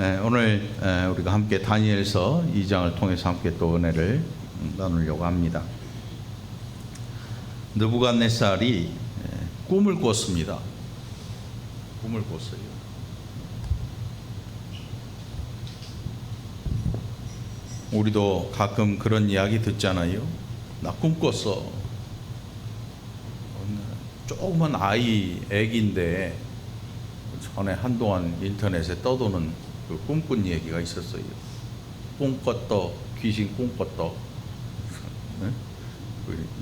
오늘 우리가 함께 다니엘서 2장을 통해서 함께 또 은혜를 나누려고 합니다. 느부갓네살이 꿈을 꿨습니다. 꿈을 꿨어요. 우리도 가끔 그런 이야기 듣잖아요. 나 꿈 꿨어. 조그만 애기인데 전에 한동안 인터넷에 떠도는 그 꿈꾼 얘기가 있었어요. 꿈꿨다, 귀신 꿈꿨다.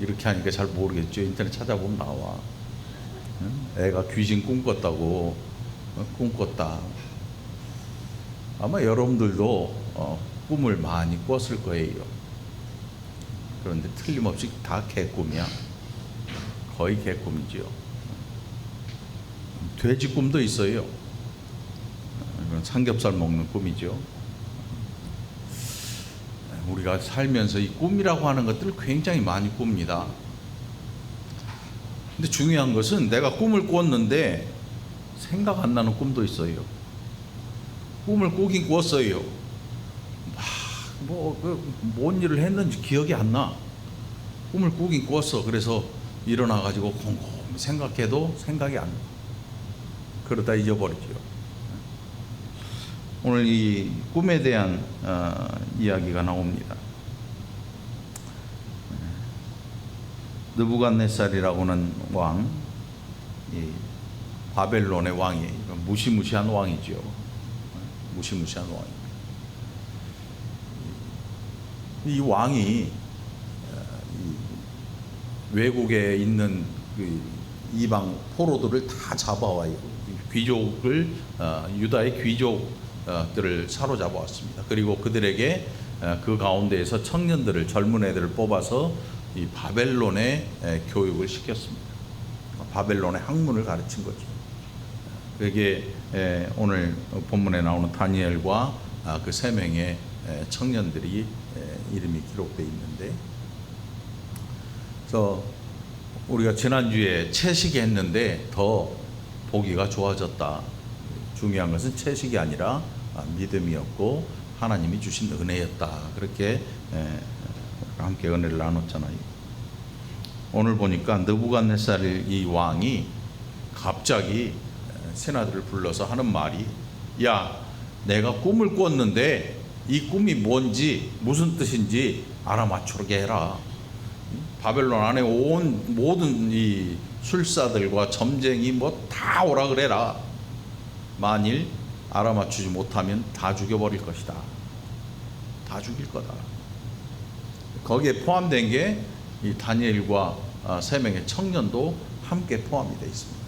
이렇게 하니까 잘 모르겠죠. 인터넷 찾아보면 나와. 애가 귀신 꿈꿨다고. 꿈꿨다. 아마 여러분들도 꿈을 많이 꿨을 거예요. 그런데 틀림없이 다 개꿈이야. 거의 개꿈이죠. 돼지 꿈도 있어요. 이건 삼겹살 먹는 꿈이죠. 우리가 살면서 이 꿈이라고 하는 것들을 굉장히 많이 꿉니다. 근데 중요한 것은 내가 꿈을 꿨는데 생각 안 나는 꿈도 있어요. 꿈을 꾸긴 꿨어요. 뭔 일을 했는지 기억이 안 나. 꿈을 꾸긴 꿨어. 그래서 일어나가지고 곰곰이 생각해도 생각이 안 나. 그러다 잊어버리죠. 오늘 이 꿈에 대한 이야기가 나옵니다. 느부갓네살이라고는 왕, 바벨론의 왕이에요. 무시무시한 왕이죠. 무시무시한 왕입니다. 이 왕이 외국에 있는 그 이방 포로들을 다 잡아와요. 귀족을 유다의 귀족들을 사로잡아왔습니다. 그리고 그들에게 그 가운데에서 청년들을, 젊은 애들을 뽑아서 이 바벨론의 교육을 시켰습니다. 바벨론의 학문을 가르친 거죠. 그게 오늘 본문에 나오는 다니엘과 그 세 명의 청년들이 이름이 기록되어 있는데, 그래서 우리가 지난주에 채식이 했는데 더 보기가 좋아졌다. 중요한 것은 채식이 아니라 믿음이었고 하나님이 주신 은혜였다. 그렇게 함께 은혜를 나눴잖아요. 오늘 보니까 느부갓네살 이 왕이 갑자기 신하들을 불러서 하는 말이, 야, 내가 꿈을 꿨는데 이 꿈이 뭔지 무슨 뜻인지 알아맞추게 해라. 바벨론 안에 온 모든 이 술사들과 점쟁이 다 오라 그래라. 만일 알아맞추지 못하면 다 죽여버릴 것이다. 다 죽일 거다. 거기에 포함된 게 이 다니엘과 세 명의 청년도 함께 포함이 되어 있습니다.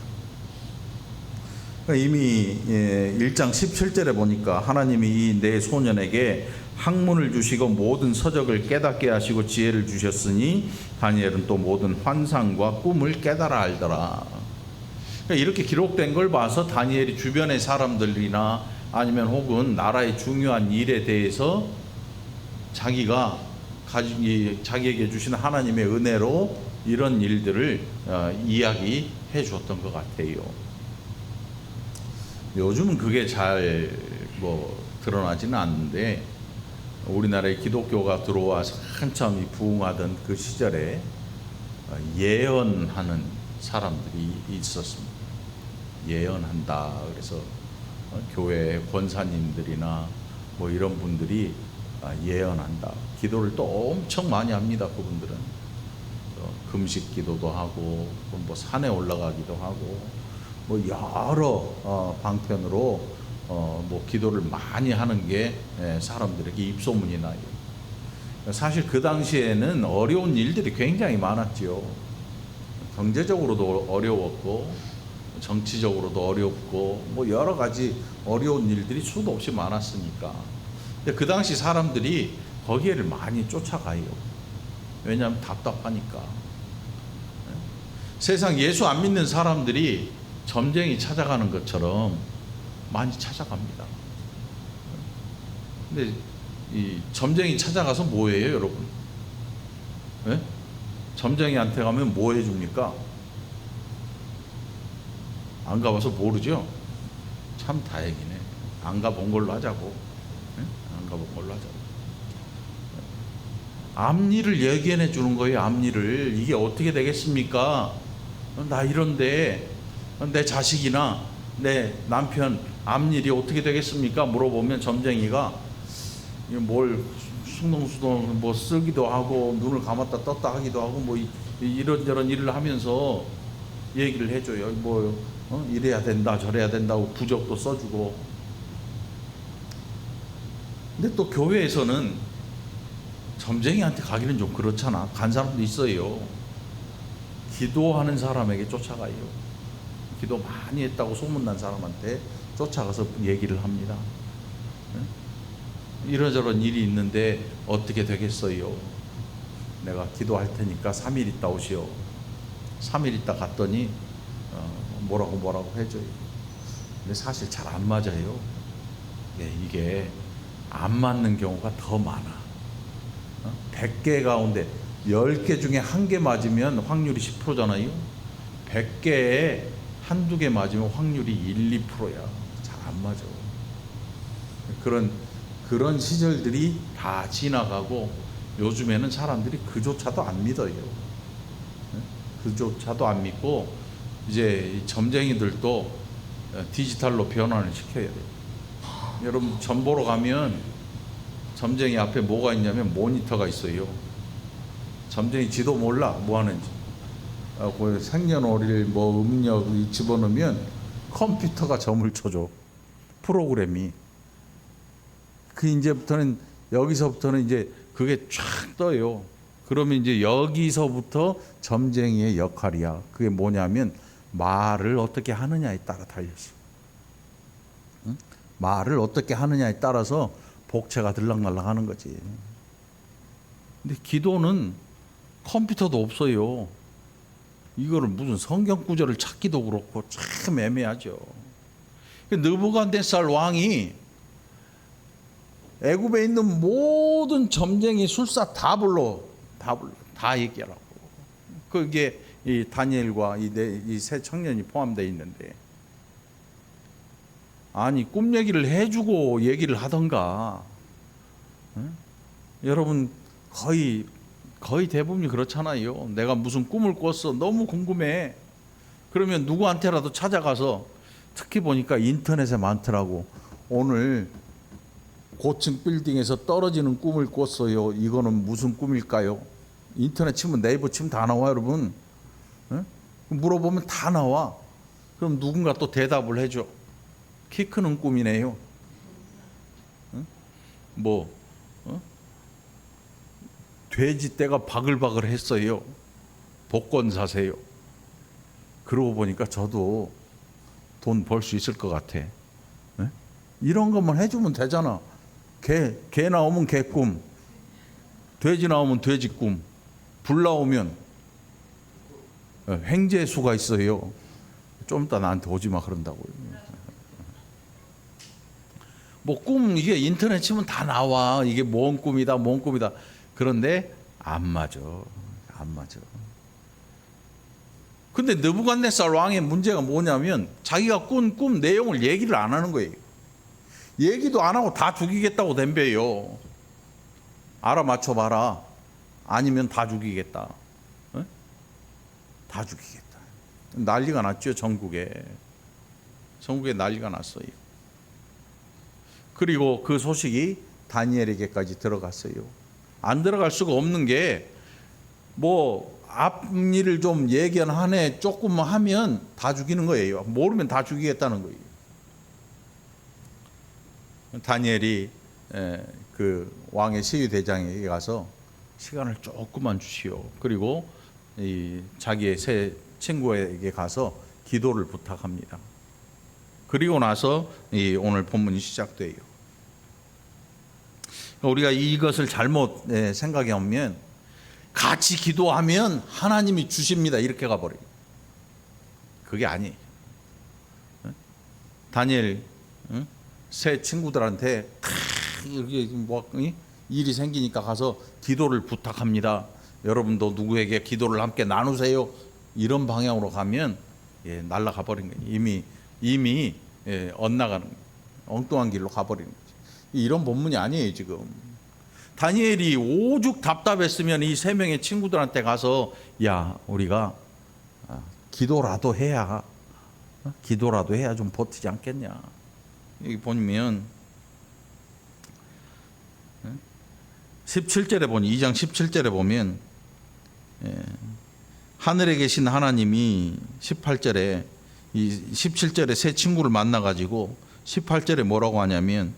이미 1장 17절에 보니까 하나님이 이 네 소년에게 학문을 주시고 모든 서적을 깨닫게 하시고 지혜를 주셨으니 다니엘은 또 모든 환상과 꿈을 깨달아 알더라. 그러니까 이렇게 기록된 걸 봐서 다니엘이 주변의 사람들이나 아니면 혹은 나라의 중요한 일에 대해서 자기에게 주신 하나님의 은혜로 이런 일들을 이야기해 주었던 것 같아요. 요즘은 그게 잘 드러나지는 않는데, 우리나라에 기독교가 들어와서 한참 부흥하던 그 시절에 예언하는 사람들이 있었습니다. 예언한다. 그래서 교회 권사님들이나 이런 분들이 예언한다. 기도를 또 엄청 많이 합니다. 그분들은 금식 기도도 하고 산에 올라가기도 하고 여러 방편으로 기도를 많이 하는 게 사람들에게 입소문이 나요. 사실 그 당시에는 어려운 일들이 굉장히 많았죠. 경제적으로도 어려웠고 정치적으로도 어렵고 여러 가지 어려운 일들이 수도 없이 많았으니까. 근데 그 당시 사람들이 거기에를 많이 쫓아가요. 왜냐하면 답답하니까. 세상 예수 안 믿는 사람들이 점쟁이 찾아가는 것처럼 많이 찾아갑니다. 근데 이 점쟁이 찾아가서 뭐해요, 여러분? 네? 점쟁이한테 가면 뭐 해줍니까? 안 가봐서 모르죠? 참 다행이네. 안 가본 걸로 하자고. 예? 안 가본 걸로 하자고. 앞일을 예견해 주는 거예요. 앞일을. 이게 어떻게 되겠습니까? 나 이런데 내 자식이나 내 남편 앞일이 어떻게 되겠습니까? 물어보면 점쟁이가 뭘 숭덩숭덩 뭐 쓰기도 하고 눈을 감았다 떴다 하기도 하고 뭐 이런저런 일을 하면서 얘기를 해줘요. 뭐 이래야 된다 저래야 된다고 부적도 써주고. 근데 또 교회에서는 점쟁이한테 가기는 좀 그렇잖아. 간 사람도 있어요. 기도하는 사람에게 쫓아가요. 기도 많이 했다고 소문난 사람한테 쫓아가서 얘기를 합니다. 이러저런 일이 있는데 어떻게 되겠어요? 내가 기도할 테니까 3일 있다 오시오. 3일 있다 갔더니 뭐라고 해줘요. 근데 사실 잘 안 맞아요. 이게 안 맞는 경우가 더 많아. 100개 가운데 10개 중에 1개 맞으면 확률이 10%잖아요. 100개에 한두 개 맞으면 확률이 1, 2%야. 잘 안 맞아. 그런 시절들이 다 지나가고 요즘에는 사람들이 그조차도 안 믿어요. 그조차도 안 믿고 이제 점쟁이들도 디지털로 변환을 시켜야 돼요. 여러분 점 보러 가면 점쟁이 앞에 뭐가 있냐면 모니터가 있어요. 점쟁이 지도 몰라 뭐 하는지. 그 생년월일 뭐 음력 집어넣으면 컴퓨터가 점을 쳐줘. 프로그램이. 그 이제부터는 여기서부터는 이제 그게 쫙 떠요. 그러면 이제 여기서부터 점쟁이의 역할이야. 그게 뭐냐면 말을 어떻게 하느냐에 따라 달렸어. 응? 말을 어떻게 하느냐에 따라서 복채가 들락날락 하는 거지. 근데 기도는 컴퓨터도 없어요. 이거를 무슨 성경 구절을 찾기도 그렇고 참 애매하죠. 느부갓네살 왕이 애굽에 있는 모든 점쟁이 술사 다 얘기하라고. 그게 이 다니엘과 이 세 청년이 포함되어 있는데, 아니 꿈 얘기를 해주고 얘기를 하던가. 응? 여러분 거의 대부분이 그렇잖아요. 내가 무슨 꿈을 꿨어. 너무 궁금해. 그러면 누구한테라도 찾아가서, 특히 보니까 인터넷에 많더라고. 오늘 고층 빌딩에서 떨어지는 꿈을 꿨어요. 이거는 무슨 꿈일까요? 인터넷 치면 네이버 치면 다 나와 여러분. 응? 물어보면 다 나와. 그럼 누군가 또 대답을 해줘. 키 크는 꿈이네요. 응? 돼지 떼가 바글바글 했어요. 복권 사세요. 그러고 보니까 저도 돈 벌 수 있을 것 같아. 네? 이런 것만 해주면 되잖아. 개 나오면 개 꿈, 돼지 나오면 돼지 꿈, 불 나오면 횡재수가 있어요. 좀 이따 나한테 오지 마 그런다고요. 뭐 꿈 이게 인터넷 치면 다 나와. 이게 뭔 꿈이다. 그런데 안 맞아. 근데 느부갓네살 왕의 문제가 뭐냐면 자기가 꾼 꿈 내용을 얘기를 안 하는 거예요. 얘기도 안 하고 다 죽이겠다고 덤벼요. 알아맞혀 봐라. 아니면 다 죽이겠다. 어? 다 죽이겠다. 난리가 났죠. 전국에 난리가 났어요. 그리고 그 소식이 다니엘에게까지 들어갔어요. 안 들어갈 수가 없는 게, 앞일을 좀 예견하네 조금만 하면 다 죽이는 거예요. 모르면 다 죽이겠다는 거예요. 다니엘이 그 왕의 시위대장에게 가서 시간을 조금만 주시오. 그리고 자기의 새 친구에게 가서 기도를 부탁합니다. 그리고 나서 오늘 본문이 시작돼요. 우리가 이것을 잘못 생각해 보면 같이 기도하면 하나님이 주십니다 이렇게 가버려요. 그게 아니에요. 다니엘 새 친구들한테 이렇게 일이 생기니까 가서 기도를 부탁합니다. 여러분도 누구에게 기도를 함께 나누세요. 이런 방향으로 가면 날아가 버린 거예요. 이미 엇나가는 거예요. 엉뚱한 길로 가버리는 거지. 이런 본문이 아니에요 지금. 다니엘이 오죽 답답했으면 이 세 명의 친구들한테 가서 야 우리가 기도라도 해야 좀 버티지 않겠냐. 여기 보면 17절에 보니 2장 17절에 보면 하늘에 계신 하나님이 18절에 이 17절에 세 친구를 만나가지고 18절에 뭐라고 하냐면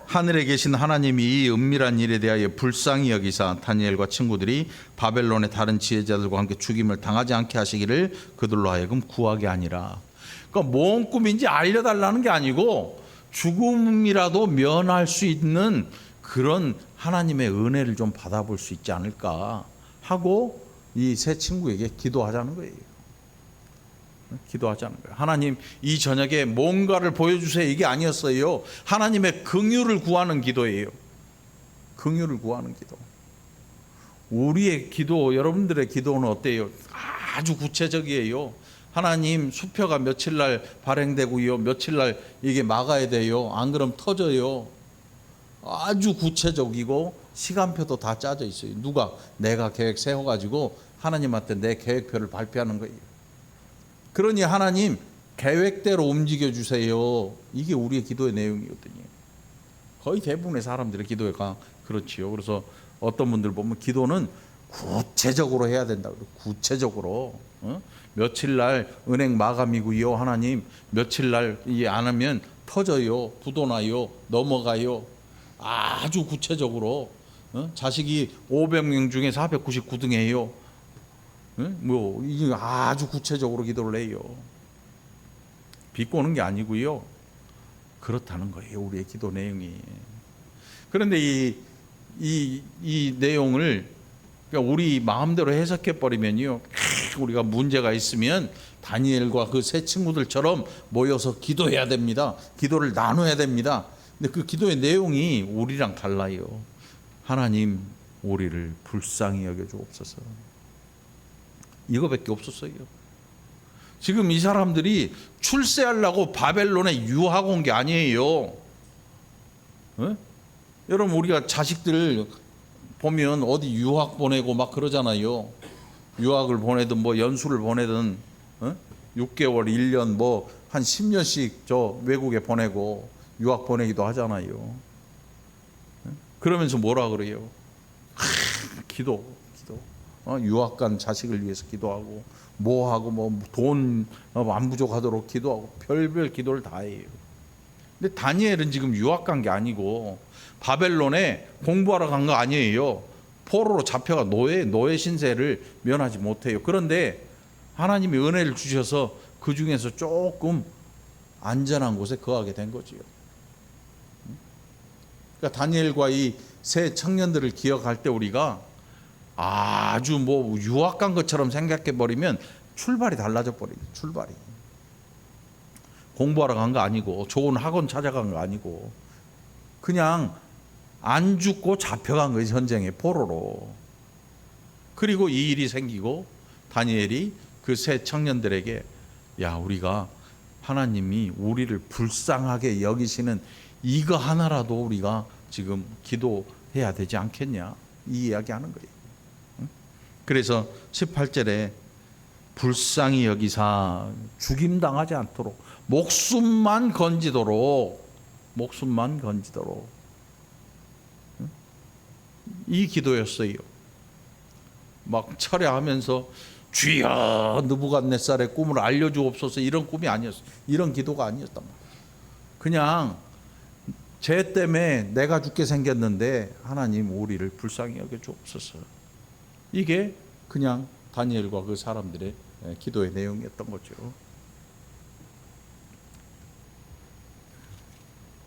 하늘에 계신 하나님이 이 은밀한 일에 대하여 불쌍히 여기사 다니엘과 친구들이 바벨론의 다른 지혜자들과 함께 죽임을 당하지 않게 하시기를 그들로 하여금 구하게 하니라. 그러니까 뭔 꿈인지 알려달라는 게 아니고 죽음이라도 면할 수 있는 그런 하나님의 은혜를 좀 받아볼 수 있지 않을까 하고 이 세 친구에게 기도하자는 거예요. 기도하자는 거예요. 하나님 이 저녁에 뭔가를 보여주세요 이게 아니었어요. 하나님의 긍휼을 구하는 기도예요. 긍휼을 구하는 기도. 우리의 기도, 여러분들의 기도는 어때요? 아주 구체적이에요. 하나님 수표가 며칠 날 발행되고요, 며칠 날 이게 막아야 돼요. 안 그러면 터져요. 아주 구체적이고 시간표도 다 짜져 있어요. 누가? 내가 계획 세워가지고 하나님한테 내 계획표를 발표하는 거예요. 그러니 하나님 계획대로 움직여 주세요. 이게 우리의 기도의 내용이거든요. 거의 대부분의 사람들의 기도가 그렇지요. 그래서 어떤 분들 보면 기도는 구체적으로 해야 된다. 구체적으로 며칠 날 은행 마감이고요. 하나님 며칠 날 이 안 하면 터져요. 부도나요. 넘어가요. 아주 구체적으로 자식이 500명 중에 499등이에요. 뭐 이게 아주 구체적으로 기도를 해요. 비꼬는 게 아니고요. 그렇다는 거예요. 우리의 기도 내용이. 그런데 이 내용을 그러니까 우리 마음대로 해석해 버리면요. 우리가 문제가 있으면 다니엘과 그 세 친구들처럼 모여서 기도해야 됩니다. 기도를 나눠야 됩니다. 근데 그 기도의 내용이 우리랑 달라요. 하나님 우리를 불쌍히 여겨 주옵소서. 이거밖에 없었어요. 지금 이 사람들이 출세하려고 바벨론에 유학 온 게 아니에요. 여러분 우리가 자식들 보면 어디 유학 보내고 막 그러잖아요. 유학을 보내든 뭐 연수를 보내든 6개월, 1년 뭐 한 10년씩 저 외국에 보내고 유학 보내기도 하잖아요. 그러면서 뭐라 그래요? 기도. 유학 간 자식을 위해서 기도하고 뭐하고 뭐 돈 안 부족하도록 기도하고 별별 기도를 다 해요. 근데 다니엘은 지금 유학 간 게 아니고 바벨론에 공부하러 간 거 아니에요. 포로로 잡혀가 노예 신세를 면하지 못해요. 그런데 하나님이 은혜를 주셔서 그 중에서 조금 안전한 곳에 거하게 된 거지요. 그러니까 다니엘과 이 세 청년들을 기억할 때 우리가 아주 뭐 유학 간 것처럼 생각해 버리면 출발이 달라져 버려요. 출발이. 공부하러 간 거 아니고 좋은 학원 찾아간 거 아니고 그냥 안 죽고 잡혀간 거예요. 전쟁에 포로로. 그리고 이 일이 생기고 다니엘이 그 세 청년들에게 야 우리가 하나님이 우리를 불쌍하게 여기시는 이거 하나라도 우리가 지금 기도해야 되지 않겠냐 이 이야기하는 거예요. 그래서 18절에 불쌍히 여기사 죽임당하지 않도록 목숨만 건지도록 이 기도였어요. 막 철야하면서 주여 느부갓네살의 꿈을 알려주옵소서 이런 꿈이 아니었어요. 이런 기도가 아니었단 말이에요. 그냥 죄 때문에 내가 죽게 생겼는데 하나님 우리를 불쌍히 여겨주옵소서. 이게 그냥 다니엘과 그 사람들의 기도의 내용이었던 거죠.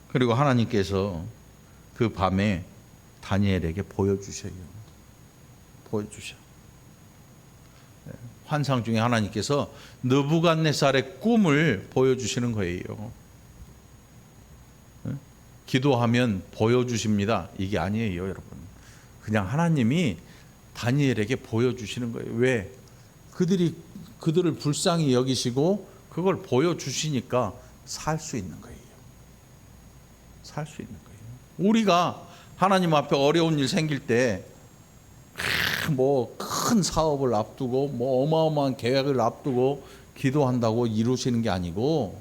그리고 하나님께서 그 밤에 다니엘에게 보여주셔. 환상 중에 하나님께서 느부갓네살의 꿈을 보여주시는 거예요. 기도하면 보여주십니다. 이게 아니에요, 여러분. 그냥 하나님이 다니엘에게 보여주시는 거예요. 왜? 그들을 불쌍히 여기시고 그걸 보여주시니까 살 수 있는 거예요. 살 수 있는 거예요. 우리가 하나님 앞에 어려운 일 생길 때 뭐 큰 사업을 앞두고 뭐 어마어마한 계획을 앞두고 기도한다고 이루시는 게 아니고,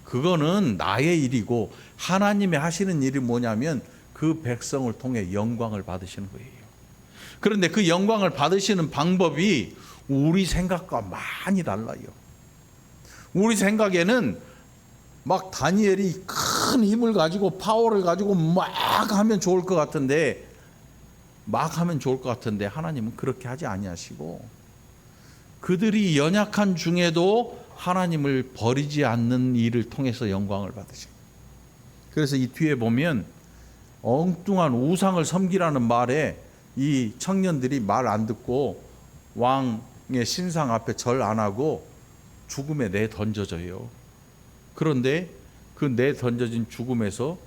그거는 나의 일이고 하나님이 하시는 일이 뭐냐면 그 백성을 통해 영광을 받으시는 거예요. 그런데 그 영광을 받으시는 방법이 우리 생각과 많이 달라요. 우리 생각에는 막 다니엘이 큰 힘을 가지고 파워를 가지고 막 하면 좋을 것 같은데, 하나님은 그렇게 하지 아니하시고 그들이 연약한 중에도 하나님을 버리지 않는 일을 통해서 영광을 받으셔요. 그래서 이 뒤에 보면 엉뚱한 우상을 섬기라는 말에 이 청년들이 말 안 듣고 왕의 신상 앞에 절 안 하고 죽음에 내던져져요. 그런데 그 내던져진 죽음에서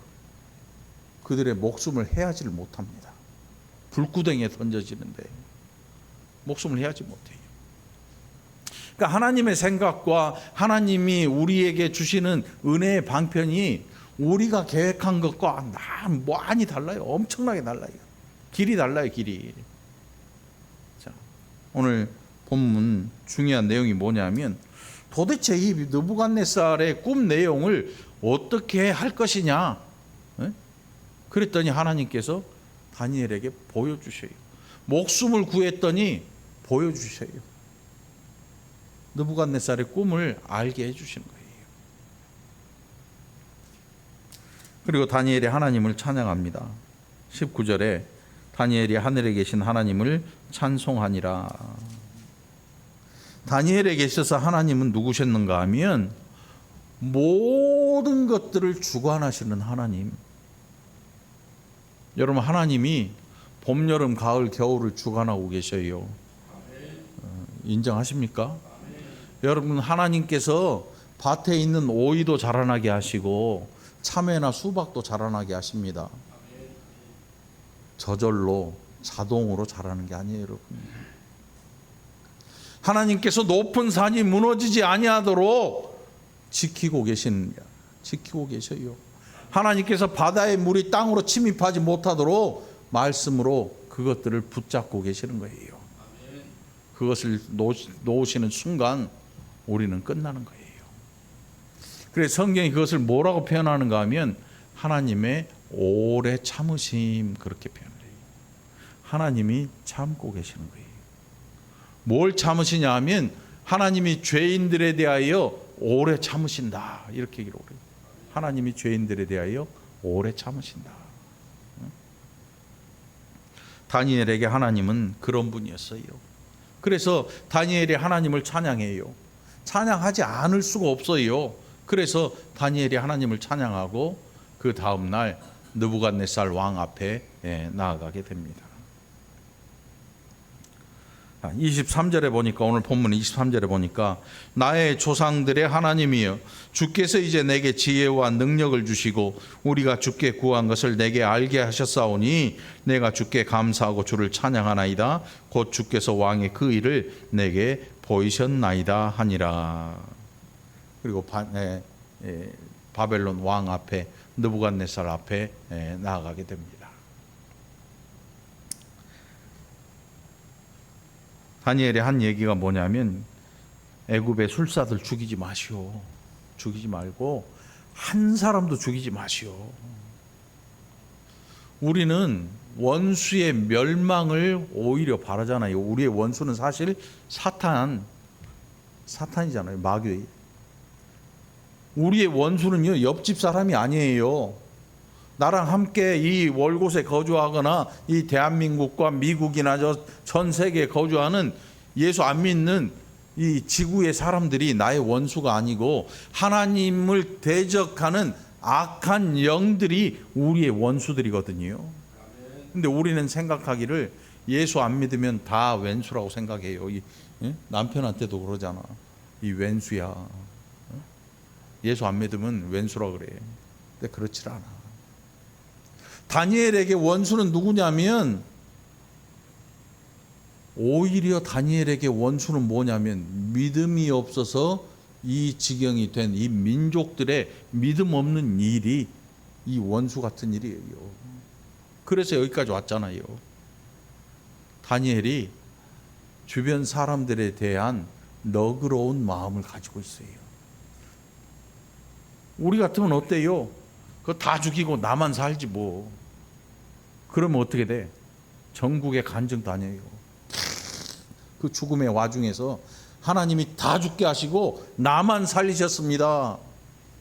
그들의 목숨을 해하지를 못합니다. 불구덩이에 던져지는데 목숨을 해하지 못해요. 그러니까 하나님의 생각과 하나님이 우리에게 주시는 은혜의 방편이 우리가 계획한 것과 많이 달라요. 엄청나게 달라요. 길이 달라요, 길이. 자, 오늘 본문 중요한 내용이 뭐냐면 도대체 이 느부갓네살의 꿈 내용을 어떻게 할 것이냐. 그랬더니 하나님께서 다니엘에게 보여주셔요. 목숨을 구했더니 보여주셔요. 느부갓네살의 꿈을 알게 해주시는 거예요. 그리고 다니엘이 하나님을 찬양합니다. 19절에 다니엘이 하늘에 계신 하나님을 찬송하니라. 다니엘에게 있어서 하나님은 누구셨는가 하면 모든 것들을 주관하시는 하나님. 여러분, 하나님이 봄, 여름, 가을, 겨울을 주관하고 계셔요. 인정하십니까? 여러분, 하나님께서 밭에 있는 오이도 자라나게 하시고 참외나 수박도 자라나게 하십니다. 저절로 자동으로 자라는 게 아니에요, 여러분. 하나님께서 높은 산이 무너지지 아니하도록 지키고 계셔요. 하나님께서 바다의 물이 땅으로 침입하지 못하도록 말씀으로 그것들을 붙잡고 계시는 거예요. 그것을 놓으시는 순간 우리는 끝나는 거예요. 그래서 성경이 그것을 뭐라고 표현하는가 하면 하나님의 오래 참으심, 그렇게 표현해요. 하나님이 참고 계시는 거예요. 뭘 참으시냐 하면 하나님이 죄인들에 대하여 오래 참으신다, 이렇게 얘기를 해요. 하나님이 죄인들에 대하여 오래 참으신다. 다니엘에게 하나님은 그런 분이었어요. 그래서 다니엘이 하나님을 찬양해요. 찬양하지 않을 수가 없어요. 그래서 다니엘이 하나님을 찬양하고 그 다음 날 느부갓네살 왕 앞에 나아가게 됩니다. 23절에 보니까, 오늘 본문 23절에 보니까 나의 조상들의 하나님이여 주께서 이제 내게 지혜와 능력을 주시고 우리가 주께 구한 것을 내게 알게 하셨사오니 내가 주께 감사하고 주를 찬양하나이다. 곧 주께서 왕의 그 일을 내게 보이셨나이다 하니라. 그리고 바벨론 왕 앞에, 느부갓네살 앞에 나아가게 됩니다. 다니엘이 한 얘기가 뭐냐면 애굽의 술사들 죽이지 마시오. 죽이지 말고 한 사람도 죽이지 마시오. 우리는 원수의 멸망을 오히려 바라잖아요. 우리의 원수는 사실 사탄이잖아요. 마귀. 우리의 원수는요, 옆집 사람이 아니에요. 나랑 함께 이 월곶에 거주하거나 이 대한민국과 미국이나 전 세계에 거주하는 예수 안 믿는 이 지구의 사람들이 나의 원수가 아니고 하나님을 대적하는 악한 영들이 우리의 원수들이거든요. 근데 우리는 생각하기를 예수 안 믿으면 다 왼수라고 생각해요. 남편한테도 그러잖아. 이 왼수야. 예수 안 믿으면 왼수라 그래. 근데 그렇지 않아. 다니엘에게 원수는 누구냐면, 오히려 다니엘에게 원수는 뭐냐면 믿음이 없어서 이 지경이 된 이 민족들의 믿음 없는 일이 이 원수 같은 일이에요. 그래서 여기까지 왔잖아요. 다니엘이 주변 사람들에 대한 너그러운 마음을 가지고 있어요. 우리 같으면 어때요? 그거 다 죽이고 나만 살지 뭐. 그러면 어떻게 돼? 전국에 간증 다녀요. 그 죽음의 와중에서 하나님이 다 죽게 하시고 나만 살리셨습니다.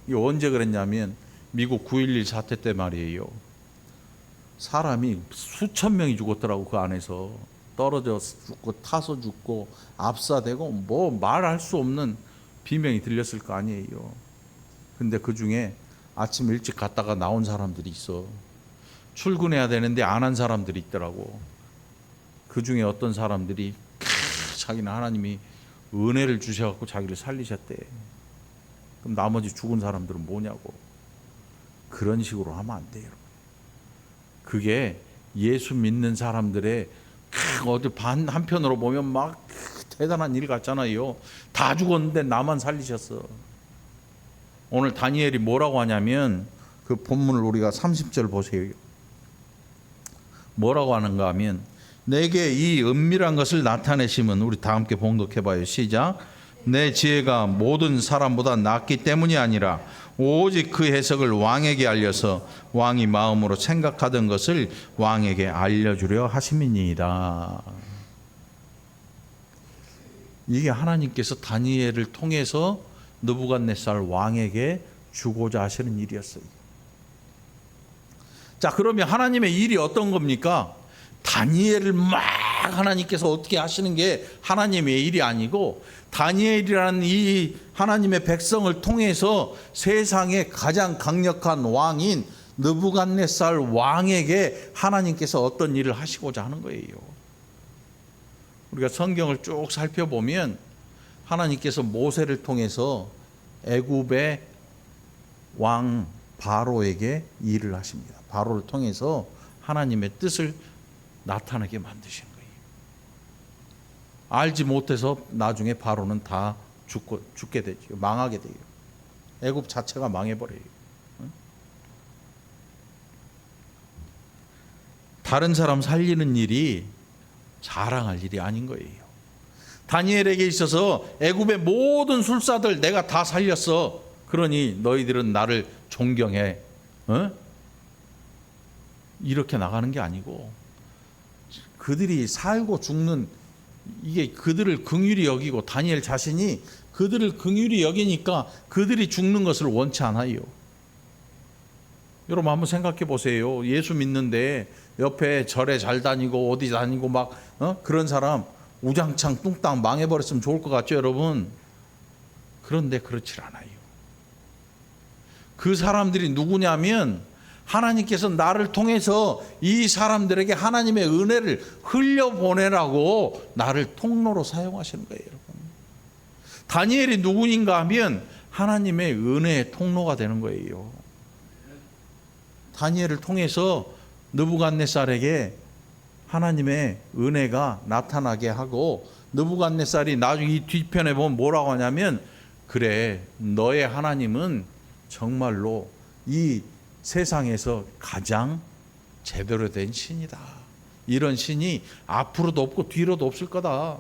이거 언제 그랬냐면 미국 9.11 사태 때 말이에요. 사람이 수천 명이 죽었더라고. 그 안에서 떨어져 죽고 타서 죽고 압사되고 뭐 말할 수 없는 비명이 들렸을 거 아니에요. 근데 그 중에 아침 일찍 갔다가 나온 사람들이 있어. 출근해야 되는데 안 한 사람들이 있더라고. 그 중에 어떤 사람들이 자기는 하나님이 은혜를 주셔갖고 자기를 살리셨대. 그럼 나머지 죽은 사람들은 뭐냐고. 그런 식으로 하면 안 돼요. 그게 예수 믿는 사람들의 어디 한편으로 보면 막 대단한 일 같잖아요. 다 죽었는데 나만 살리셨어. 오늘 다니엘이 뭐라고 하냐면 그 본문을 우리가 30절 보세요. 뭐라고 하는가 하면 내게 이 은밀한 것을 나타내심은, 우리 다 함께 봉독해 봐요. 시작. 내 지혜가 모든 사람보다 낫기 때문이 아니라 오직 그 해석을 왕에게 알려서 왕이 마음으로 생각하던 것을 왕에게 알려주려 하심이니이다. 이게 하나님께서 다니엘을 통해서 느부갓네살 왕에게 주고자 하시는 일이었어요. 자, 그러면 하나님의 일이 어떤 겁니까? 다니엘을 막 하나님께서 어떻게 하시는 게 하나님의 일이 아니고, 다니엘이라는 이 하나님의 백성을 통해서 세상의 가장 강력한 왕인 느부갓네살 왕에게 하나님께서 어떤 일을 하시고자 하는 거예요. 우리가 성경을 쭉 살펴보면 하나님께서 모세를 통해서 애굽의 왕 바로에게 일을 하십니다. 바로를 통해서 하나님의 뜻을 나타나게 만드시는 거예요. 알지 못해서 나중에 바로는 다 죽게 되죠. 망하게 돼요. 애굽 자체가 망해버려요. 다른 사람 살리는 일이 자랑할 일이 아닌 거예요. 다니엘에게 있어서 애굽의 모든 술사들 내가 다 살렸어. 그러니 너희들은 나를 존경해. 이렇게 나가는 게 아니고, 그들이 살고 죽는, 이게 그들을 긍휼히 여기고 다니엘 자신이 그들을 긍휼히 여기니까 그들이 죽는 것을 원치 않아요. 여러분 한번 생각해 보세요. 예수 믿는데 옆에 절에 잘 다니고 어디 다니고 막 그런 사람 우장창 뚱땅 망해버렸으면 좋을 것 같죠, 여러분? 그런데 그렇지 않아요. 그 사람들이 누구냐면 하나님께서 나를 통해서 이 사람들에게 하나님의 은혜를 흘려보내라고 나를 통로로 사용하시는 거예요, 여러분. 다니엘이 누구인가 하면 하나님의 은혜의 통로가 되는 거예요. 다니엘을 통해서 느부갓네살에게 하나님의 은혜가 나타나게 하고, 느부갓네살이 나중에 이 뒤편에 보면 뭐라고 하냐면, 그래, 너의 하나님은 정말로 이 세상에서 가장 제대로 된 신이다. 이런 신이 앞으로도 없고 뒤로도 없을 거다.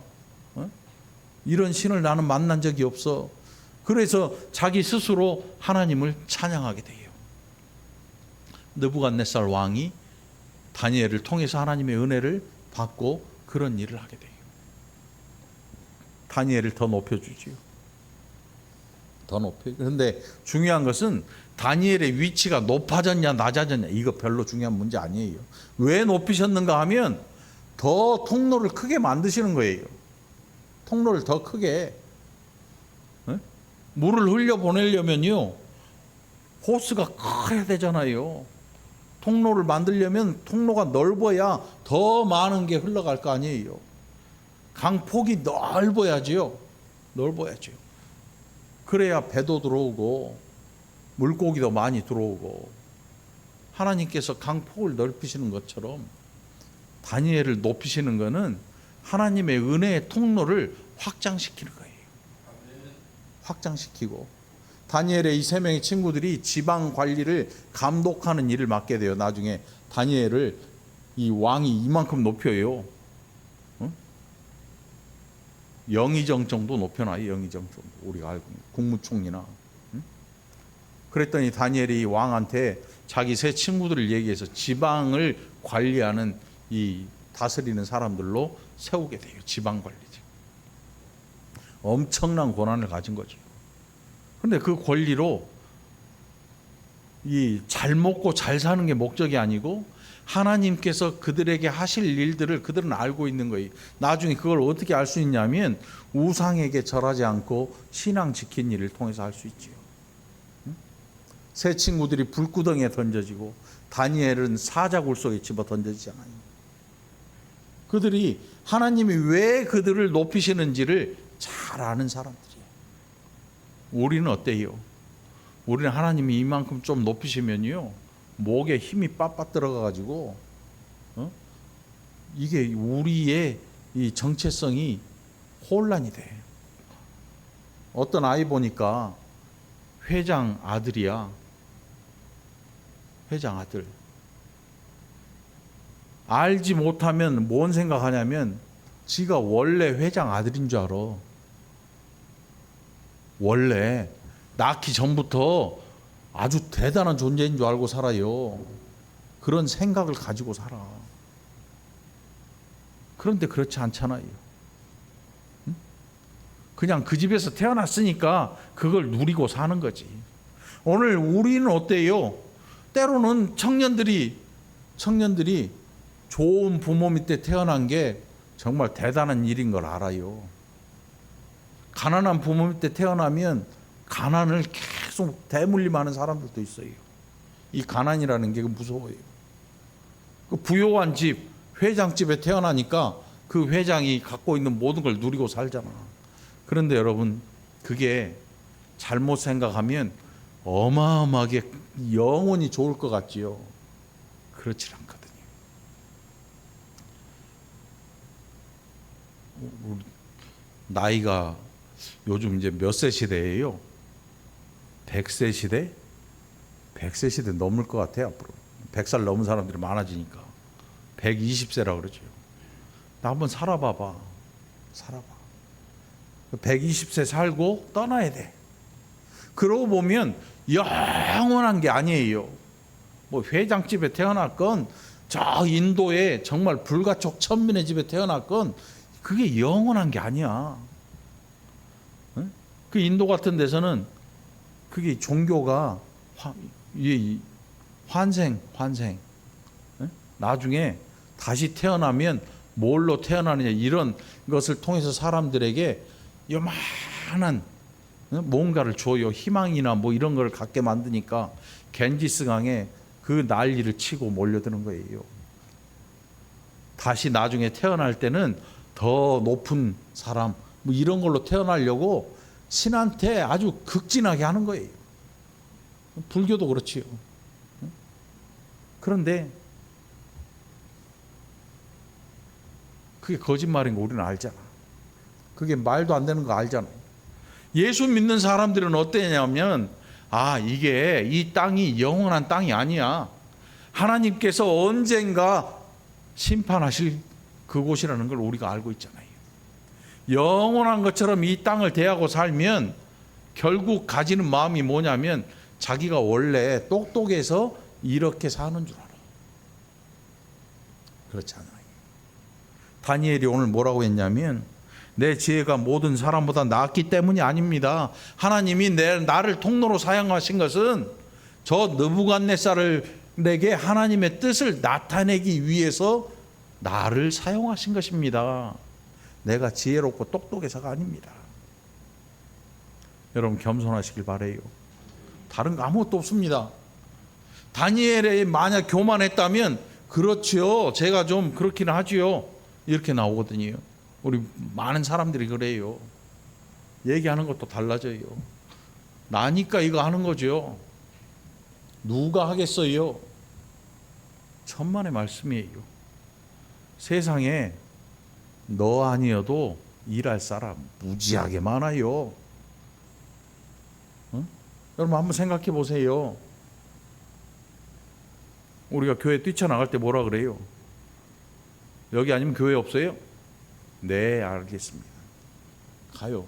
이런 신을 나는 만난 적이 없어. 그래서 자기 스스로 하나님을 찬양하게 돼요. 느부갓네살 왕이 다니엘을 통해서 하나님의 은혜를 받고 그런 일을 하게 돼요. 다니엘을 더 높여주지요. 더 높여요. 그런데 중요한 것은 다니엘의 위치가 높아졌냐 낮아졌냐, 이거 별로 중요한 문제 아니에요. 왜 높이셨는가 하면 더 통로를 크게 만드시는 거예요. 통로를 더 크게. 물을 흘려보내려면요 호스가 커야 되잖아요. 통로를 만들려면 통로가 넓어야 더 많은 게 흘러갈 거 아니에요. 강폭이 넓어야지요. 넓어야죠. 그래야 배도 들어오고 물고기도 많이 들어오고, 하나님께서 강폭을 넓히시는 것처럼 다니엘을 높이시는 것은 하나님의 은혜의 통로를 확장시키는 거예요. 확장시키고, 다니엘의 이 세 명의 친구들이 지방 관리를 감독하는 일을 맡게 돼요. 나중에 다니엘을 이 왕이 이만큼 높여요. 영의정 정도 높여놔요. 영의정 정도. 우리가 알고 있는 국무총리나. 그랬더니 다니엘이 왕한테 자기 세 친구들을 얘기해서 지방을 관리하는 이 다스리는 사람들로 세우게 돼요. 지방 관리직. 엄청난 권한을 가진 거죠. 그런데 그 권리로 이 잘 먹고 잘 사는 게 목적이 아니고 하나님께서 그들에게 하실 일들을 그들은 알고 있는 거예요. 나중에 그걸 어떻게 알 수 있냐면 우상에게 절하지 않고 신앙 지킨 일을 통해서 알 수 있지요. 세 친구들이 불구덩이에 던져지고 다니엘은 사자굴 속에 집어 던져지잖아요. 그들이 하나님이 왜 그들을 높이시는지를 잘 아는 사람들이에요. 우리는 어때요? 우리는 하나님이 이만큼 좀 높이시면요 목에 힘이 빡빡 들어가가지고 이게 우리의 이 정체성이 혼란이 돼. 어떤 아이 보니까 회장 아들이야. 회장 아들. 알지 못하면 뭔 생각하냐면 지가 원래 회장 아들인 줄 알아. 원래 낳기 전부터 아주 대단한 존재인 줄 알고 살아요. 그런 생각을 가지고 살아. 그런데 그렇지 않잖아요. 그냥 그 집에서 태어났으니까 그걸 누리고 사는 거지. 오늘 우리는 어때요? 때로는 청년들이 좋은 부모 밑에 태어난 게 정말 대단한 일인 걸 알아요. 가난한 부모 밑에 태어나면 가난을 계속 대물림하는 사람들도 있어요. 이 가난이라는 게 무서워요. 그 부유한 집, 회장집에 태어나니까 그 회장이 갖고 있는 모든 걸 누리고 살잖아. 그런데 여러분, 그게 잘못 생각하면 어마어마하게 영원히 좋을 것 같지요. 그렇지 않거든요. 나이가 요즘 이제 몇 세 시대예요? 100세 시대? 100세 시대 넘을 것 같아요. 앞으로 100살 넘은 사람들이 많아지니까 120세라고 그러죠. 나 한번 살아봐봐. 120세 살고 떠나야 돼. 그러고 보면 영원한 게 아니에요. 뭐 회장집에 태어났건 저 인도에 정말 불가촉 천민의 집에 태어났건 그게 영원한 게 아니야. 그 인도 같은 데서는 그게 종교가 환생. 나중에 다시 태어나면 뭘로 태어나느냐 이런 것을 통해서 사람들에게 요만한 뭔가를 줘요. 희망이나 뭐 이런 걸 갖게 만드니까 겐지스강에 그 난리를 치고 몰려드는 거예요. 다시 나중에 태어날 때는 더 높은 사람 뭐 이런 걸로 태어나려고 신한테 아주 극진하게 하는 거예요. 불교도 그렇지요. 그런데 그게 거짓말인 거 우리는 알잖아. 그게 말도 안 되는 거 알잖아. 예수 믿는 사람들은 어떠냐면 이게 이 땅이 영원한 땅이 아니야. 하나님께서 언젠가 심판하실 그곳이라는 걸 우리가 알고 있잖아요. 영원한 것처럼 이 땅을 대하고 살면 결국 가지는 마음이 뭐냐면 자기가 원래 똑똑해서 이렇게 사는 줄 알아. 그렇지 않아요. 다니엘이 오늘 뭐라고 했냐면 내 지혜가 모든 사람보다 낫기 때문이 아닙니다. 하나님이 나를 통로로 사용하신 것은 저 느부갓네살에게 하나님의 뜻을 나타내기 위해서 나를 사용하신 것입니다. 내가 지혜롭고 똑똑해서가 아닙니다. 여러분 겸손하시길 바라요. 다른 거 아무것도 없습니다. 다니엘이 만약 교만했다면 그렇죠. 제가 좀 그렇기는 하지요. 이렇게 나오거든요. 우리 많은 사람들이 그래요. 얘기하는 것도 달라져요. 나니까 이거 하는 거죠. 누가 하겠어요? 천만의 말씀이에요. 세상에 너 아니어도 일할 사람 무지하게 많아요. 응? 여러분 한번 생각해 보세요. 우리가 교회 뛰쳐나갈 때 뭐라 그래요? 여기 아니면 교회 없어요? 네, 알겠습니다. 가요.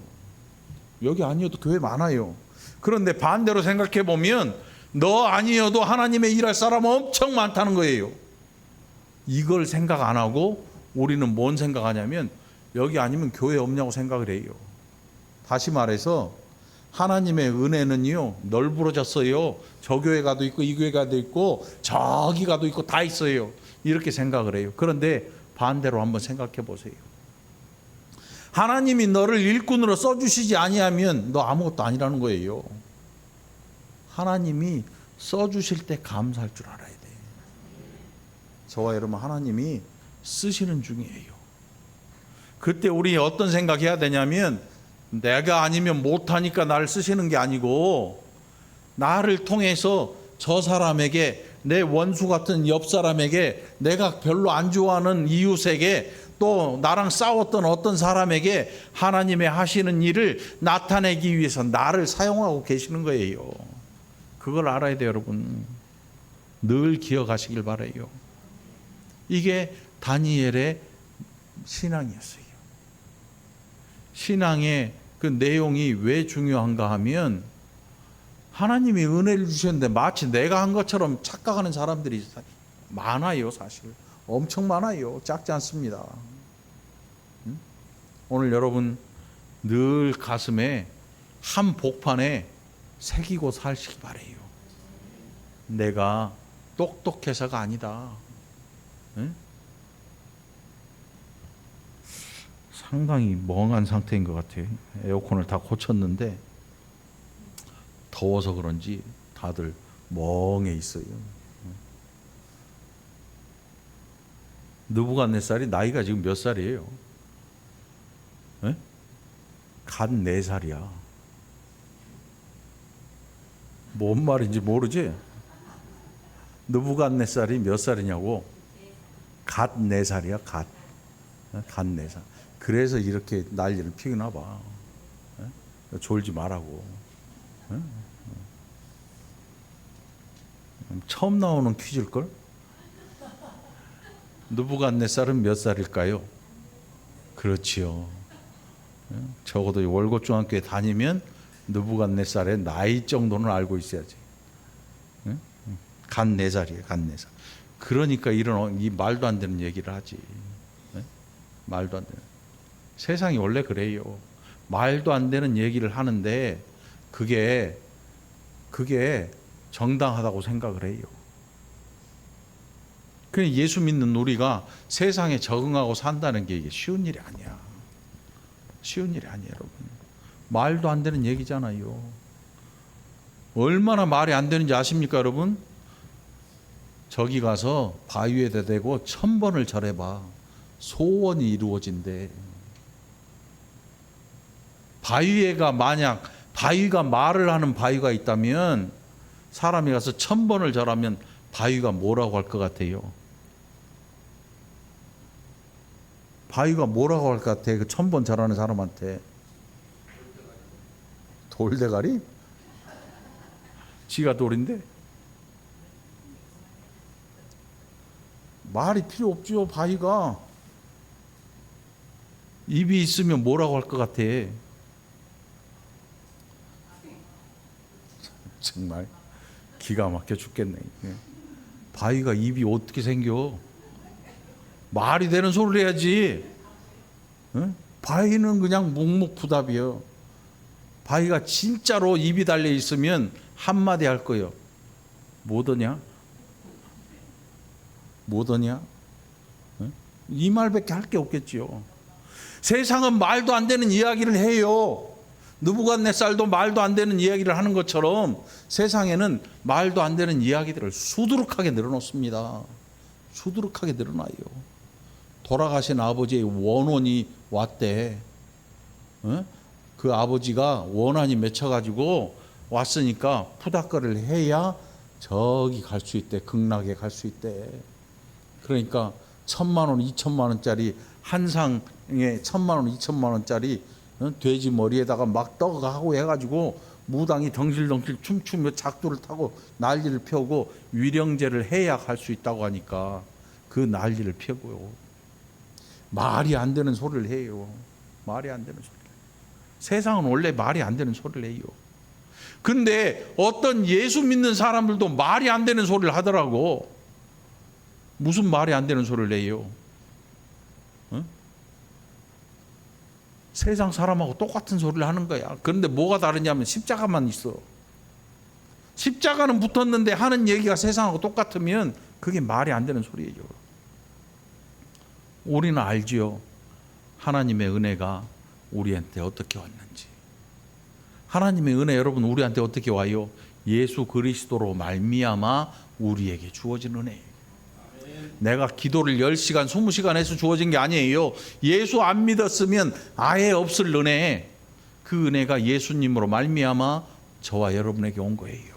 여기 아니어도 교회 많아요. 그런데 반대로 생각해 보면 너 아니어도 하나님의 일할 사람 엄청 많다는 거예요. 이걸 생각 안 하고 우리는 뭔 생각하냐면 여기 아니면 교회 없냐고 생각을 해요. 다시 말해서 하나님의 은혜는요 널브러졌어요. 저 교회 가도 있고 이 교회 가도 있고 저기 가도 있고 다 있어요. 이렇게 생각을 해요. 그런데 반대로 한번 생각해 보세요. 하나님이 너를 일꾼으로 써주시지 아니하면 너 아무것도 아니라는 거예요. 하나님이 써주실 때 감사할 줄 알아야 돼. 저와 여러분 하나님이 쓰시는 중이에요. 그때 우리 어떤 생각해야 되냐면 내가 아니면 못하니까 나를 쓰시는 게 아니고 나를 통해서 저 사람에게 내 원수 같은 옆 사람에게 내가 별로 안 좋아하는 이웃에게 또 나랑 싸웠던 어떤 사람에게 하나님의 하시는 일을 나타내기 위해서 나를 사용하고 계시는 거예요. 그걸 알아야 돼요, 여러분. 늘 기억하시길 바라요. 이게 다니엘의 신앙이었어요. 신앙의 그 내용이 왜 중요한가 하면 하나님이 은혜를 주셨는데 마치 내가 한 것처럼 착각하는 사람들이 많아요. 사실 엄청 많아요. 작지 않습니다. 오늘 여러분 늘 가슴에 한 복판에 새기고 살시기 바래요. 내가 똑똑해서가 아니다. 응? 상당히 멍한 상태인 것 같아요. 에어컨을 다 고쳤는데 더워서 그런지 다들 멍해 있어요. 느부갓네살이 나이가 지금 몇 살이에요? 갓 4살이야. 뭔 말인지 모르지? 느부갓네살이 몇 살이냐고? 갓 4살이야. 갓 4살. 그래서 이렇게 난리를 피우나 봐. 졸지 말라고. 처음 나오는 퀴즈일걸? 느부갓네살은 몇 살일까요? 그렇지요. 적어도 월곶중학교에 다니면 느부갓네살의 나이 정도는 알고 있어야지. 갓 4살이에요. 갓 4살. 그러니까 이런 이 말도 안 되는 얘기를 하지. 말도 안 되는. 세상이 원래 그래요. 말도 안 되는 얘기를 하는데 그게 정당하다고 생각을 해요. 그냥 예수 믿는 우리가 세상에 적응하고 산다는 게 이게 쉬운 일이 아니야. 쉬운 일이 아니에요, 여러분. 말도 안 되는 얘기잖아요. 얼마나 말이 안 되는지 아십니까, 여러분? 저기 가서 바위 위에다 대고 1000번을 절해봐. 소원이 이루어진대. 바위가 만약 바위가 말을 하는 바위가 있다면 사람이 가서 1000번을 절하면 바위가 뭐라고 할 것 같아요? 바위가 뭐라고 할 것 같아? 그 1000번 절하는 사람한테. 돌대가리? 지가 돌인데? 말이 필요 없죠. 바위가. 입이 있으면 뭐라고 할 것 같아? 정말 기가 막혀 죽겠네. 바위가 입이 어떻게 생겨? 말이 되는 소리를 해야지. 응? 바위는 그냥 묵묵부답이요. 바위가 진짜로 입이 달려 있으면 한마디 할 거예요. 뭐더냐? 뭐더냐? 응? 이 말밖에 할 게 없겠지요. 세상은 말도 안 되는 이야기를 해요. 느부갓네살도 말도 안 되는 이야기를 하는 것처럼 세상에는 말도 안 되는 이야기들을 수두룩하게 늘어놓습니다. 수두룩하게 늘어나요. 돌아가신 아버지의 원혼이 왔대. 그 아버지가 원한이 맺혀가지고 왔으니까 푸닥거리를 해야 저기 갈 수 있대. 극락에 갈 수 있대. 그러니까 1000만 원, 2000만 원짜리 한 상에 1000만 원, 2000만 원짜리 돼지 머리에다가 막 떡하고 해가지고 무당이 덩실덩실 춤추며 작두를 타고 난리를 펴고 위령제를 해야 할 수 있다고 하니까 그 난리를 펴고요. 말이 안 되는 소리를 해요. 말이 안 되는 소리를. 세상은 원래 말이 안 되는 소리를 해요. 근데 어떤 예수 믿는 사람들도 말이 안 되는 소리를 하더라고. 무슨 말이 안 되는 소리를 해요? 어? 세상 사람하고 똑같은 소리를 하는 거야. 그런데 뭐가 다르냐면 십자가만 있어. 십자가는 붙었는데 하는 얘기가 세상하고 똑같으면 그게 말이 안 되는 소리예요. 우리는 알지요. 하나님의 은혜가 우리한테 어떻게 왔는지. 하나님의 은혜 여러분 우리한테 어떻게 와요? 예수 그리스도로 말미암아 우리에게 주어진 은혜예요. 내가 기도를 10시간, 20시간 해서 주어진 게 아니에요. 예수 안 믿었으면 아예 없을 은혜. 그 은혜가 예수님으로 말미암아 저와 여러분에게 온 거예요.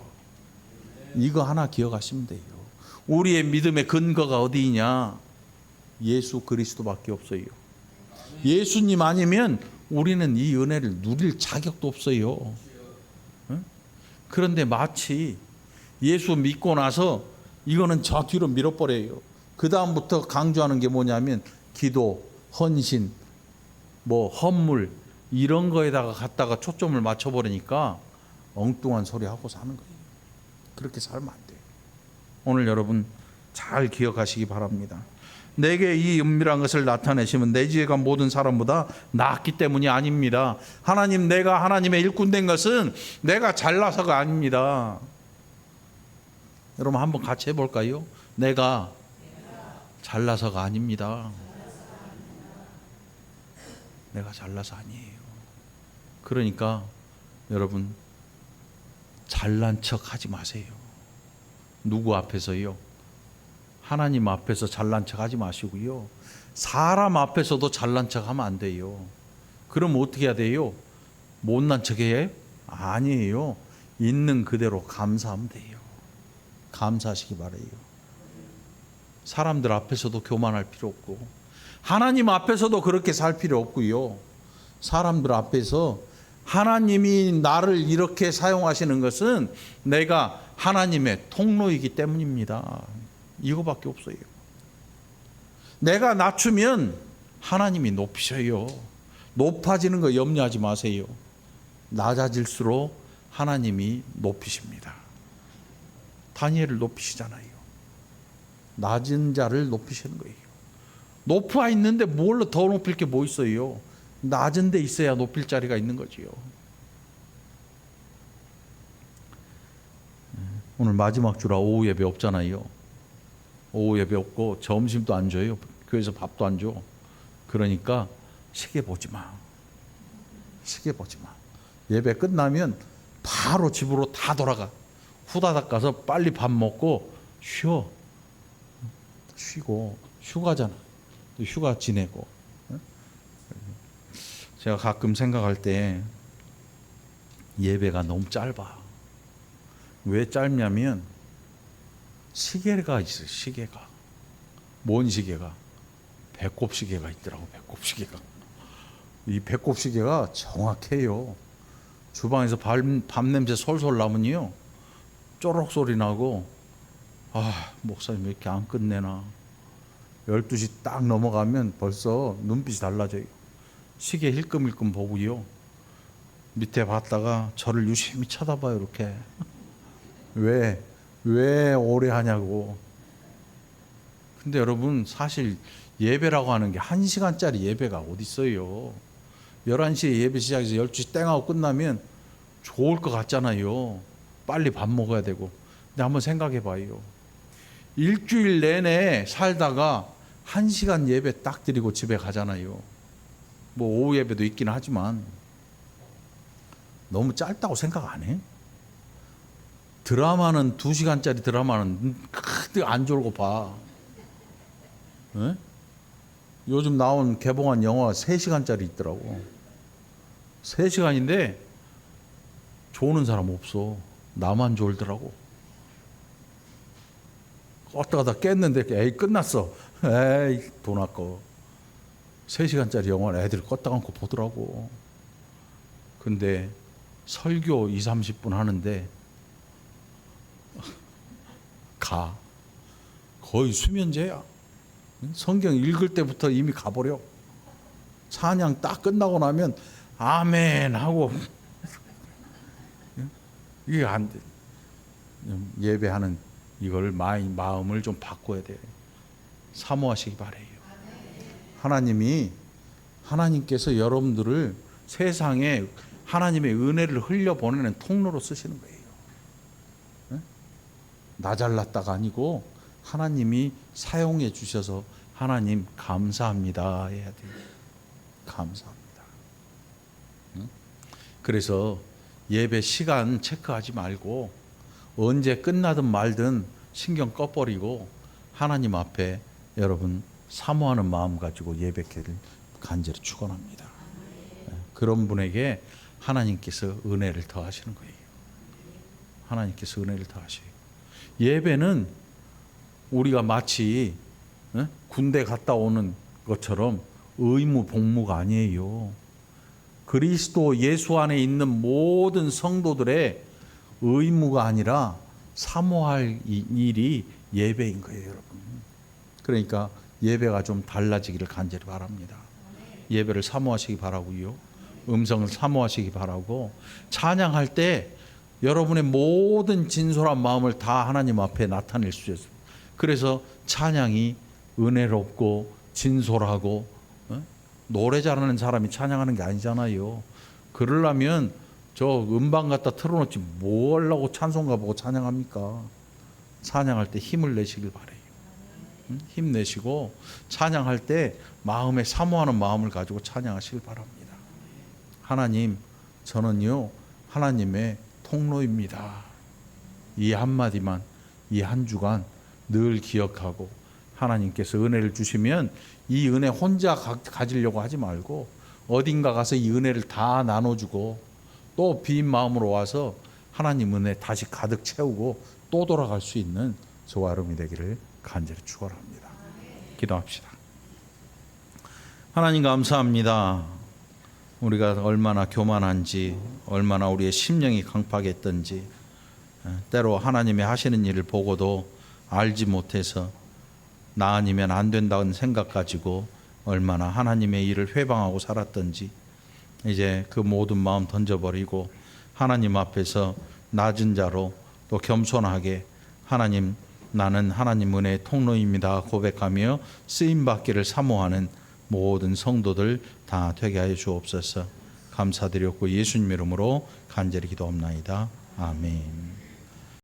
이거 하나 기억하시면 돼요. 우리의 믿음의 근거가 어디 있냐? 예수 그리스도밖에 없어요. 예수님 아니면 우리는 이 은혜를 누릴 자격도 없어요. 그런데 마치 예수 믿고 나서 이거는 저 뒤로 밀어버려요. 그 다음부터 강조하는 게 뭐냐면 기도, 헌신, 헌물 이런 거에다가 갖다가 초점을 맞춰버리니까 엉뚱한 소리 하고 사는 거예요. 그렇게 살면 안 돼요. 오늘 여러분 잘 기억하시기 바랍니다. 내게 이 은밀한 것을 나타내시면 내 지혜가 모든 사람보다 낫기 때문이 아닙니다. 하나님, 내가 하나님의 일꾼 된 것은 내가 잘나서가 아닙니다. 여러분 한번 같이 해볼까요? 내가 잘나서가 아닙니다. 내가 잘나서 아니에요. 그러니까 여러분 잘난 척 하지 마세요. 누구 앞에서요? 하나님 앞에서 잘난 척 하지 마시고요. 사람 앞에서도 잘난 척 하면 안 돼요. 그럼 어떻게 해야 돼요? 못난 척 해? 아니에요. 있는 그대로 감사하면 돼요. 감사하시기 바라요. 사람들 앞에서도 교만할 필요 없고 하나님 앞에서도 그렇게 살 필요 없고요. 사람들 앞에서 하나님이 나를 이렇게 사용하시는 것은 내가 하나님의 통로이기 때문입니다. 이거밖에 없어요. 내가 낮추면 하나님이 높이셔요. 높아지는 거 염려하지 마세요. 낮아질수록 하나님이 높이십니다. 다니엘을 높이시잖아요. 낮은 자를 높이시는 거예요. 높아 있는데 뭘로 더 높일 게 뭐 있어요? 낮은 데 있어야 높일 자리가 있는 거지요. 오늘 마지막 주라 오후 예배 없잖아요. 오후 예배 없고 점심도 안 줘요. 교회에서 밥도 안 줘. 그러니까 시계 보지 마. 시계 보지 마. 예배 끝나면 바로 집으로 다 돌아가. 후다닥 가서 빨리 밥 먹고 쉬어. 쉬고 휴가잖아. 휴가 지내고. 제가 가끔 생각할 때 예배가 너무 짧아. 왜 짧냐면 시계가 있어요. 시계가. 뭔 시계가? 배꼽 시계가 있더라고. 배꼽 시계가. 이 배꼽 시계가 정확해요. 주방에서 밥 냄새 솔솔 나면요 쪼록 소리 나고 목사님 왜 이렇게 안 끝내나. 12시 딱 넘어가면 벌써 눈빛이 달라져요. 시계 힐끔힐끔 보고요. 밑에 봤다가 저를 유심히 쳐다봐요. 이렇게. 왜 오래 하냐고. 근데 여러분 사실 예배라고 하는 게 1시간짜리 예배가 어디 있어요. 11시에 예배 시작해서 12시 땡하고 끝나면 좋을 것 같잖아요. 빨리 밥 먹어야 되고. 근데 한번 생각해 봐요. 일주일 내내 살다가 1시간 예배 딱 드리고 집에 가잖아요. 오후 예배도 있긴 하지만 너무 짧다고 생각 안 해? 드라마는 2시간짜리 드라마는 크게 안 졸고 봐. 네? 요즘 나온 개봉한 영화가 3시간짜리 있더라고. 3시간인데 조는 사람 없어. 나만 졸더라고. 껐다 가다 깼는데 에이 끝났어. 에이 돈 아까워. 3시간짜리 영화를 애들이 껐다 감고 보더라고. 근데 설교 2, 30분 하는데 거의 수면제야. 성경 읽을 때부터 이미 가버려. 찬양 딱 끝나고 나면 아멘 하고 이게 안 돼. 예배하는 이걸 마음을 좀 바꿔야 돼. 사모하시기 바래요. 하나님께서 여러분들을 세상에 하나님의 은혜를 흘려보내는 통로로 쓰시는 거예요. 나 잘났다가 아니고 하나님이 사용해 주셔서 하나님 감사합니다 해야 돼요. 감사합니다. 그래서 예배 시간 체크하지 말고 언제 끝나든 말든 신경 꺼버리고 하나님 앞에 여러분 사모하는 마음 가지고 예배를 간절히 축원합니다. 그런 분에게 하나님께서 은혜를 더하시는 거예요. 하나님께서 은혜를 더하셔요. 예배는 우리가 마치 군대 갔다 오는 것처럼 의무 복무가 아니에요. 그리스도 예수 안에 있는 모든 성도들의 의무가 아니라 사모할 일이 예배인 거예요, 여러분. 그러니까 예배가 좀 달라지기를 간절히 바랍니다. 예배를 사모하시기 바라고요. 음성을 사모하시기 바라고, 찬양할 때 여러분의 모든 진솔한 마음을 다 하나님 앞에 나타낼 수 있어요. 그래서 찬양이 은혜롭고 진솔하고, 노래 잘하는 사람이 찬양하는 게 아니잖아요. 그러려면 저 음반 갖다 틀어놓지 뭐 하려고 찬송가 보고 찬양합니까? 찬양할 때 힘을 내시길 바래요. 힘내시고 찬양할 때 마음에 사모하는 마음을 가지고 찬양하시길 바랍니다. 하나님, 저는요 하나님의 통로입니다. 이 한마디만 이 한 주간 늘 기억하고, 하나님께서 은혜를 주시면 이 은혜 혼자 가지려고 하지 말고 어딘가 가서 이 은혜를 다 나눠주고 또 빈 마음으로 와서 하나님 은혜 다시 가득 채우고 또 돌아갈 수 있는 저와 여러분이 되기를 간절히 축원합니다. 기도합시다. 하나님 감사합니다. 우리가 얼마나 교만한지, 얼마나 우리의 심령이 강팍했던지, 때로 하나님의 하시는 일을 보고도 알지 못해서 나 아니면 안 된다는 생각 가지고 얼마나 하나님의 일을 회방하고 살았던지, 이제 그 모든 마음 던져버리고 하나님 앞에서 낮은 자로 또 겸손하게 하나님, 나는 하나님 은혜의 통로입니다 고백하며 쓰임받기를 사모하는 모든 성도들 다 되게 하여 주옵소서. 감사드렸고 예수님 이름으로 간절히 기도합나이다. 아멘.